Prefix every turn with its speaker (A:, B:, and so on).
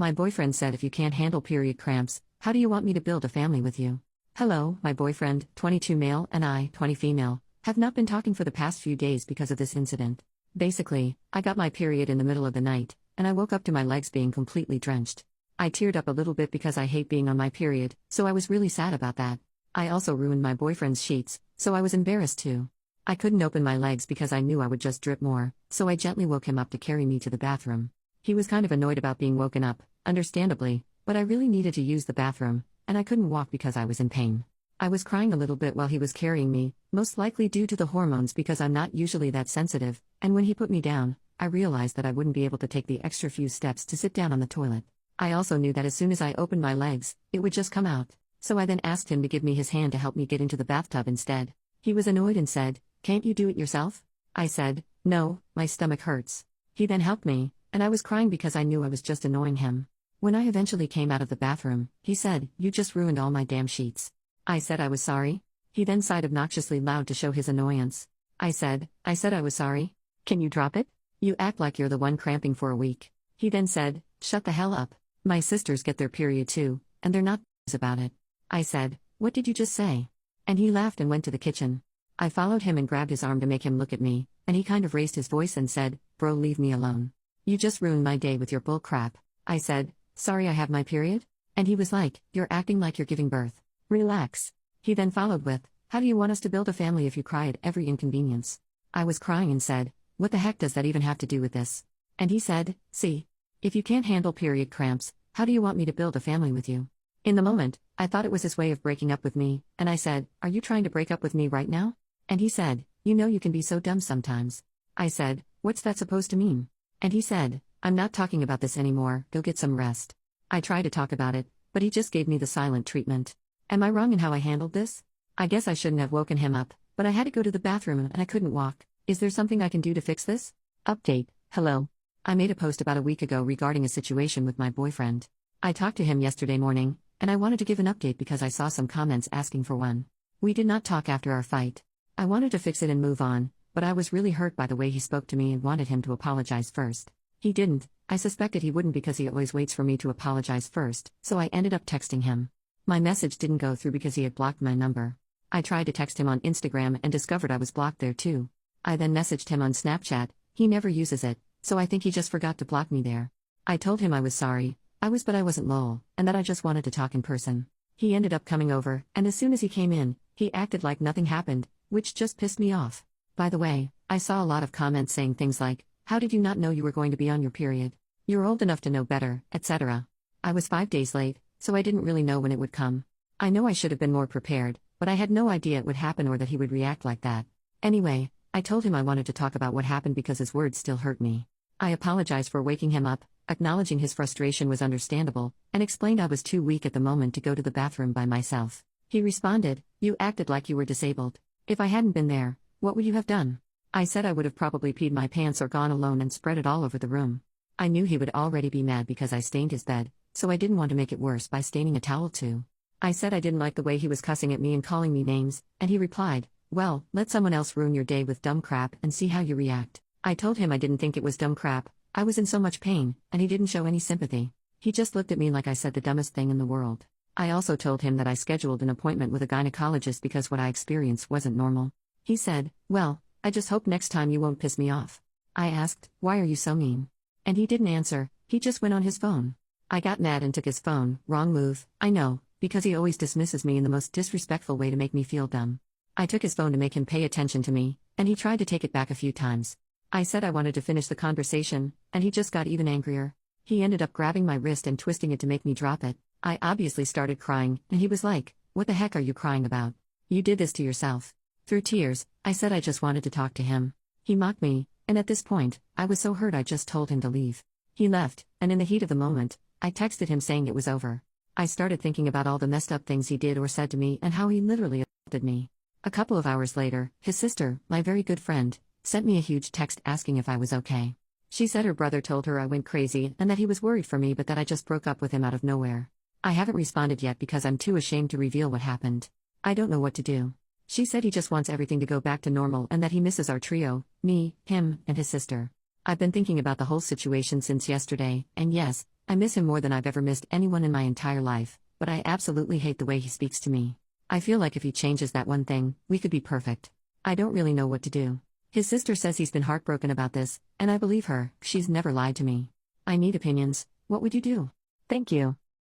A: My boyfriend said if you can't handle period cramps, how do you want me to build a family with you? Hello, my boyfriend, 22 male, and I, 20 female, have not been talking for the past few days because of this incident. Basically, I got my period in the middle of the night, and I woke up to my legs being completely drenched. I teared up a little bit because I hate being on my period, so I was really sad about that. I also ruined my boyfriend's sheets, so I was embarrassed too. I couldn't open my legs because I knew I would just drip more, so I gently woke him up to carry me to the bathroom. He was kind of annoyed about being woken up, understandably, but I really needed to use the bathroom, and I couldn't walk because I was in pain. I was crying a little bit while he was carrying me, most likely due to the hormones because I'm not usually that sensitive, and when he put me down, I realized that I wouldn't be able to take the extra few steps to sit down on the toilet. I also knew that as soon as I opened my legs, it would just come out, so I then asked him to give me his hand to help me get into the bathtub instead. He was annoyed and said, "Can't you do it yourself?" I said, "No, my stomach hurts." He then helped me, and I was crying because I knew I was just annoying him. When I eventually came out of the bathroom, he said, "You just ruined all my damn sheets." I said I was sorry. He then sighed obnoxiously loud to show his annoyance. I said I was sorry. "Can you drop it? You act like you're the one cramping for a week." He then said, "Shut the hell up. My sisters get their period too, and they're not about it." I said, "What did you just say?" And he laughed and went to the kitchen. I followed him and grabbed his arm to make him look at me, and he kind of raised his voice and said, "Bro, leave me alone. You just ruined my day with your bull crap." I said, "Sorry, I have my period?" And he was like, "You're acting like you're giving birth. Relax." He then followed with, "How do you want us to build a family if you cry at every inconvenience?" I was crying and said, "What the heck does that even have to do with this?" And he said, "See, if you can't handle period cramps, how do you want me to build a family with you?" In the moment, I thought it was his way of breaking up with me, and I said, "Are you trying to break up with me right now?" And he said, "You know you can be so dumb sometimes." I said, "What's that supposed to mean?" And he said, "I'm not talking about this anymore, go get some rest." I tried to talk about it, but he just gave me the silent treatment. Am I wrong in how I handled this? I guess I shouldn't have woken him up, but I had to go to the bathroom and I couldn't walk. Is there something I can do to fix this? Update, hello. I made a post about a week ago regarding a situation with my boyfriend. I talked to him yesterday morning, and I wanted to give an update because I saw some comments asking for one. We did not talk after our fight. I wanted to fix it and move on, but I was really hurt by the way he spoke to me and wanted him to apologize first. He didn't. I suspected he wouldn't because he always waits for me to apologize first, so I ended up texting him. My message didn't go through because he had blocked my number. I tried to text him on Instagram and discovered I was blocked there too. I then messaged him on Snapchat. He never uses it, so I think he just forgot to block me there. I told him I was sorry, but I wasn't lol, and that I just wanted to talk in person. He ended up coming over, and as soon as he came in, he acted like nothing happened, which just pissed me off. By the way, I saw a lot of comments saying things like, "How did you not know you were going to be on your period? You're old enough to know better," etc. I was 5 days late, so I didn't really know when it would come. I know I should have been more prepared, but I had no idea it would happen or that he would react like that. Anyway, I told him I wanted to talk about what happened because his words still hurt me. I apologized for waking him up, acknowledging his frustration was understandable, and explained I was too weak at the moment to go to the bathroom by myself. He responded, "You acted like you were disabled. If I hadn't been there, what would you have done?" I said I would have probably peed my pants or gone alone and spread it all over the room. I knew he would already be mad because I stained his bed, so I didn't want to make it worse by staining a towel too. I said I didn't like the way he was cussing at me and calling me names, and he replied, "Well, let someone else ruin your day with dumb crap and see how you react." I told him I didn't think it was dumb crap, I was in so much pain, and he didn't show any sympathy. He just looked at me like I said the dumbest thing in the world. I also told him that I scheduled an appointment with a gynecologist because what I experienced wasn't normal. He said, "Well, I just hope next time you won't piss me off." I asked, "Why are you so mean?" And he didn't answer, he just went on his phone. I got mad and took his phone, wrong move, I know, because he always dismisses me in the most disrespectful way to make me feel dumb. I took his phone to make him pay attention to me, and he tried to take it back a few times. I said I wanted to finish the conversation, and he just got even angrier. He ended up grabbing my wrist and twisting it to make me drop it. I obviously started crying, and he was like, "What the heck are you crying about? You did this to yourself." Through tears, I said I just wanted to talk to him. He mocked me, and at this point, I was so hurt I just told him to leave. He left, and in the heat of the moment, I texted him saying it was over. I started thinking about all the messed up things he did or said to me and how he literally assaulted me. A couple of hours later, his sister, my very good friend, sent me a huge text asking if I was okay. She said her brother told her I went crazy and that he was worried for me but that I just broke up with him out of nowhere. I haven't responded yet because I'm too ashamed to reveal what happened. I don't know what to do. She said he just wants everything to go back to normal and that he misses our trio, me, him, and his sister. I've been thinking about the whole situation since yesterday, and yes, I miss him more than I've ever missed anyone in my entire life, but I absolutely hate the way he speaks to me. I feel like if he changes that one thing, we could be perfect. I don't really know what to do. His sister says he's been heartbroken about this, and I believe her, she's never lied to me. I need opinions. What would you do? Thank you.